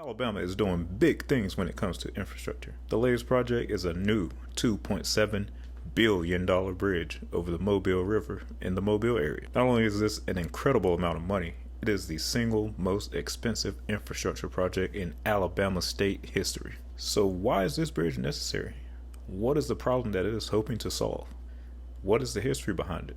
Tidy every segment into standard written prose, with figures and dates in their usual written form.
Alabama is doing big things when it comes to infrastructure. The latest project is a new $2.7 billion bridge over the Mobile River in the Mobile area. Not only is this an incredible amount of money, it is the single most expensive infrastructure project in Alabama state history. So why is this bridge necessary? What is the problem that it is hoping to solve? What is the history behind it?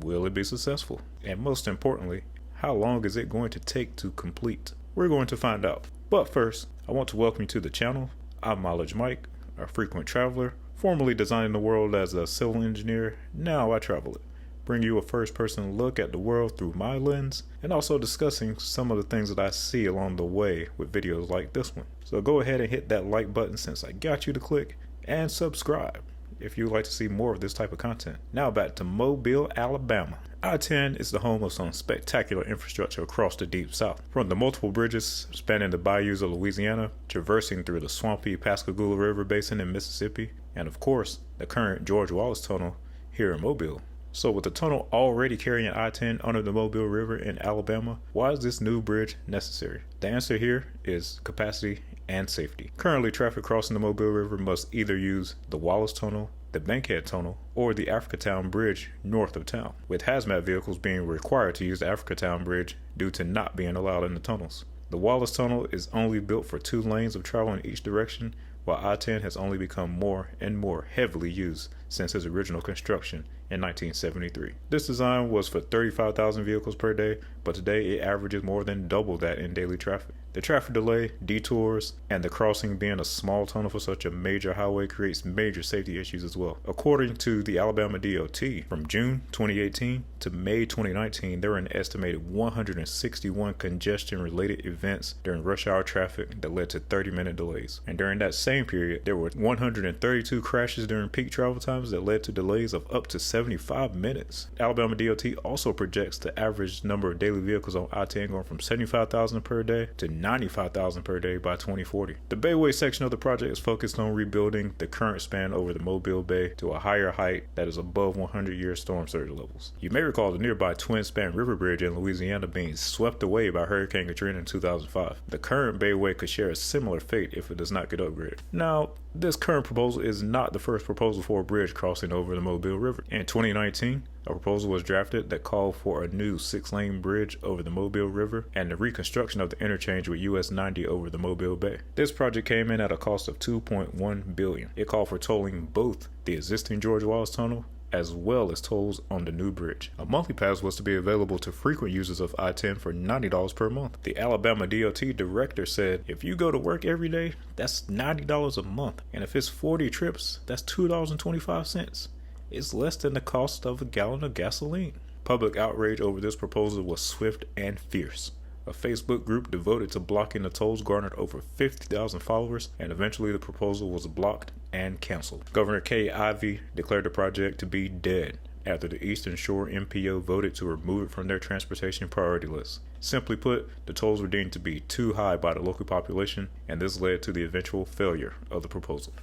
Will it be successful? And most importantly, how long is it going to take to complete? We're going to find out. But first, I want to welcome you to the channel. I'm Mileage Mike, a frequent traveler, formerly designing the world as a civil engineer. Now I travel it, bring you a first-person look at the world through my lens, and also discussing some of the things that I see along the way with videos like this one. So go ahead and hit that like button since I got you to click, and subscribe if you'd like to see more of this type of content. Now back to Mobile, Alabama. I-10 is the home of some spectacular infrastructure across the Deep South. From the multiple bridges spanning the bayous of Louisiana, traversing through the swampy Pascagoula River Basin in Mississippi, and of course, the current George Wallace Tunnel here in Mobile. So with the tunnel already carrying I-10 under the Mobile River in Alabama, why is this new bridge necessary? The answer here is capacity and safety. Currently, traffic crossing the Mobile River must either use the Wallace Tunnel, the Bankhead Tunnel, or the Africatown Bridge north of town, with hazmat vehicles being required to use the Africatown Bridge due to not being allowed in the tunnels. The Wallace Tunnel is only built for 2 lanes of travel in each direction, while I-10 has only become more and more heavily used since its original construction in 1973. This design was for 35,000 vehicles per day, but today it averages more than double that in daily traffic. The traffic delay, detours, and the crossing being a small tunnel for such a major highway creates major safety issues as well. According to the Alabama DOT, from June 2018 to May 2019, there were an estimated 161 congestion-related events during rush hour traffic that led to 30-minute delays. And during that same period, there were 132 crashes during peak travel times that led to delays of up to 75 minutes. Alabama DOT also projects the average number of daily vehicles on I-10 going from 75,000 per day to 95,000 per day by 2040. The Bayway section of the project is focused on rebuilding the current span over the Mobile Bay to a higher height that is above 100-year storm surge levels. You may recall the nearby Twin Span River Bridge in Louisiana being swept away by Hurricane Katrina in 2005. The current Bayway could share a similar fate if it does not get upgraded. Now, this current proposal is not the first proposal for a bridge crossing over the Mobile River. In 2019, a proposal was drafted that called for a new 6-lane bridge over the Mobile River and the reconstruction of the interchange with US 90 over the Mobile Bay. This project came in at a cost of $2.1 billion. It called for tolling both the existing George Wallace Tunnel as well as tolls on the new bridge. A monthly pass was to be available to frequent users of I-10 for $90 per month. The Alabama DOT director said, if you go to work every day, that's $90 a month. And if it's 40 trips, that's $2.25. It's less than the cost of a gallon of gasoline. Public outrage over this proposal was swift and fierce. A Facebook group devoted to blocking the tolls garnered over 50,000 followers, and eventually the proposal was blocked and canceled. Governor Kay Ivey declared the project to be dead after the Eastern Shore MPO voted to remove it from their transportation priority list. Simply put, the tolls were deemed to be too high by the local population, and this led to the eventual failure of the proposal.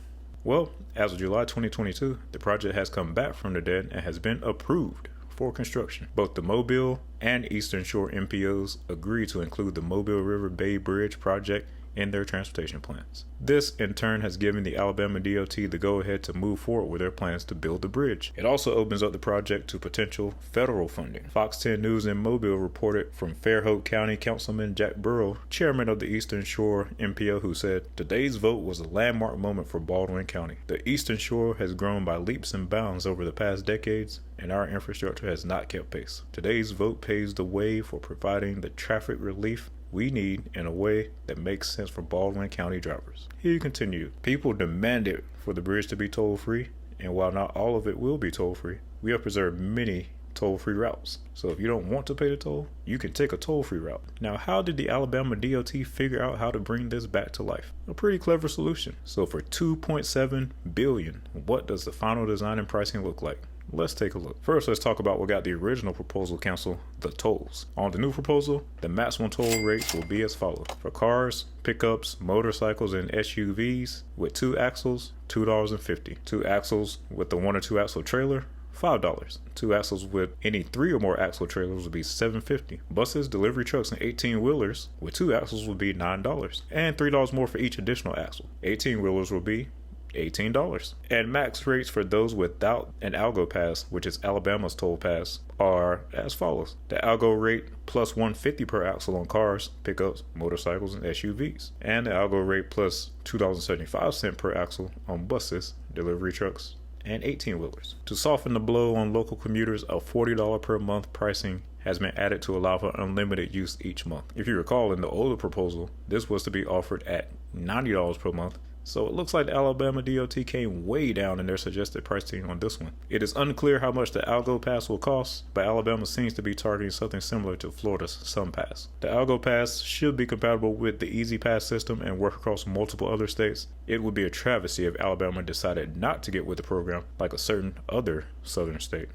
Well, as of July 2022, the project has come back from the dead and has been approved for construction. Both the Mobile and Eastern Shore MPOs agreed to include the Mobile River Bay Bridge project in their transportation plans. This, in turn, has given the Alabama DOT the go-ahead to move forward with their plans to build the bridge. It also opens up the project to potential federal funding. Fox 10 News in Mobile reported from Fairhope County Councilman Jack Burrow, chairman of the Eastern Shore MPO, who said, "Today's vote was a landmark moment for Baldwin County. The Eastern Shore has grown by leaps and bounds over the past decades, and our infrastructure has not kept pace. Today's vote paves the way for providing the traffic relief we need in a way that makes sense for Baldwin County drivers." He continued, "People demanded for the bridge to be toll-free, and while not all of it will be toll-free, we have preserved many toll-free routes. So if you don't want to pay the toll, you can take a toll-free route." Now, how did the Alabama DOT figure out how to bring this back to life? A pretty clever solution. So for $2.7 billion, what does the final design and pricing look like? Let's take a look. First, let's talk about what got the original proposal canceled, the tolls. On the new proposal, the maximum toll rates will be as follows. For cars, pickups, motorcycles, and SUVs with 2 axles, $2.50. 2 axles with the 1 or 2 axle trailer, $5. Two axles with any 3 or more axle trailers would be $7.50. Buses, delivery trucks, and 18-wheelers with 2 axles would be $9. And $3 more for each additional axle. 18-wheelers will be $18. And max rates for those without an Algo pass, which is Alabama's toll pass, are as follows. The Algo rate plus $1.50 per axle on cars, pickups, motorcycles, and SUVs. And the Algo rate plus $2.75 per axle on buses, delivery trucks, and 18-wheelers. To soften the blow on local commuters, a $40 per month pricing has been added to allow for unlimited use each month. If you recall, in the older proposal, this was to be offered at $90 per month. So it looks like the Alabama DOT came way down in their suggested pricing on this one. It is unclear how much the Algo Pass will cost, but Alabama seems to be targeting something similar to Florida's Sun Pass. The Algo Pass should be compatible with the Easy Pass system and work across multiple other states. It would be a travesty if Alabama decided not to get with the program like a certain other southern state.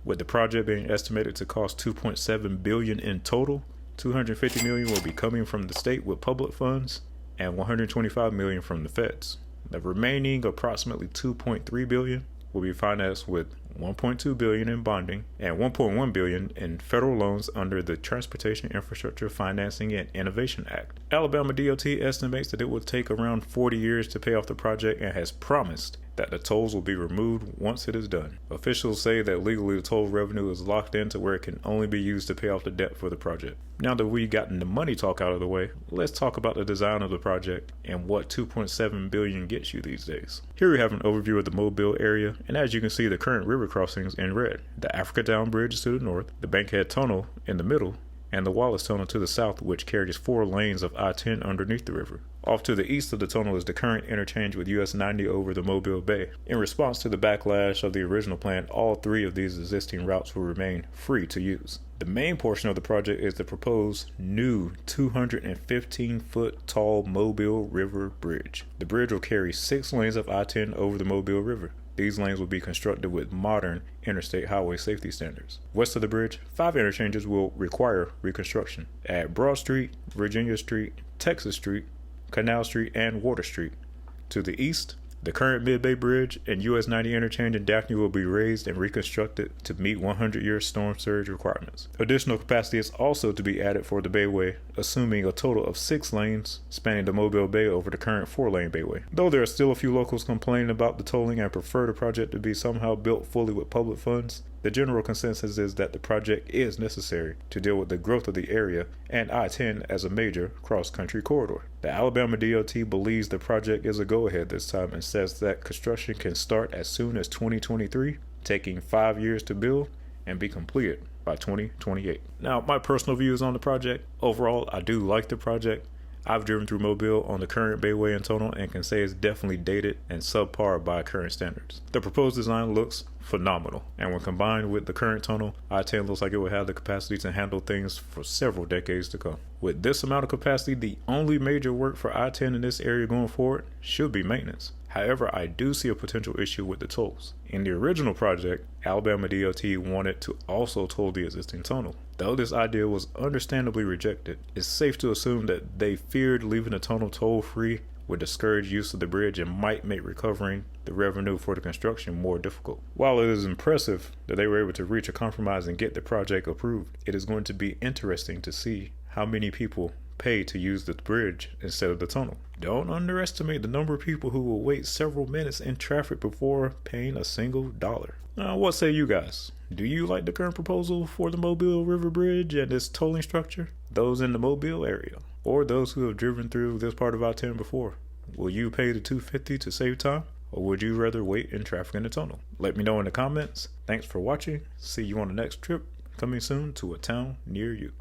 With the project being estimated to cost $2.7 billion in total, $250 million will be coming from the state with public funds, and $125 million from the feds. The remaining approximately $2.3 billion will be financed with $1.2 billion in bonding and $1.1 billion in federal loans under the Transportation Infrastructure Financing and Innovation Act. Alabama DOT estimates that it will take around 40 years to pay off the project and has promised that the tolls will be removed once it is done. Officials say that legally the toll revenue is locked in to where it can only be used to pay off the debt for the project. Now that we've gotten the money talk out of the way, let's talk about the design of the project and what $2.7 billion gets you these days. Here we have an overview of the Mobile area, and as you can see, the current river crossings in red. The Africa Down Bridge is to the north, the Bankhead Tunnel in the middle, and the Wallace Tunnel to the south, which carries 4 lanes of I-10 underneath the river. Off to the east of the tunnel is the current interchange with US 90 over the Mobile Bay. In response to the backlash of the original plan, all 3 of these existing routes will remain free to use. The main portion of the project is the proposed new 215-foot tall Mobile River Bridge. The bridge will carry 6 lanes of I-10 over the Mobile River. These lanes will be constructed with modern interstate highway safety standards. West of the bridge, 5 interchanges will require reconstruction at Broad Street, Virginia Street, Texas Street, Canal Street, and Water Street. To the east, the current Mid-Bay Bridge and US 90 interchange in Daphne will be raised and reconstructed to meet 100-year storm surge requirements. Additional capacity is also to be added for the Bayway, assuming a total of 6 lanes spanning the Mobile Bay over the current 4-lane Bayway. Though there are still a few locals complaining about the tolling and prefer the project to be somehow built fully with public funds, the general consensus is that the project is necessary to deal with the growth of the area and I-10 as a major cross-country corridor. The Alabama DOT believes the project is a go-ahead this time and says that construction can start as soon as 2023, taking 5 years to build and be completed by 2028. Now, my personal views on the project. Overall, I do like the project. I've driven through Mobile on the current Bayway and tunnel and can say it's definitely dated and subpar by current standards. The proposed design looks phenomenal, and when combined with the current tunnel, I-10 looks like it will have the capacity to handle things for several decades to come. With this amount of capacity, the only major work for I-10 in this area going forward should be maintenance. However, I do see a potential issue with the tolls. In the original project, Alabama DOT wanted to also toll the existing tunnel. Though this idea was understandably rejected, it's safe to assume that they feared leaving the tunnel toll-free would discourage use of the bridge and might make recovering the revenue for the construction more difficult. While it is impressive that they were able to reach a compromise and get the project approved, it is going to be interesting to see how many people pay to use the bridge instead of the tunnel. Don't underestimate the number of people who will wait several minutes in traffic before paying a single dollar. Now, what say you guys? Do you like the current proposal for the Mobile River Bridge and its tolling structure? Those in the Mobile area, or those who have driven through this part of I-10 before, will you pay the $250 to save time, or would you rather wait in traffic in the tunnel? Let me know in the comments. Thanks for watching. See you on the next trip, coming soon to a town near you.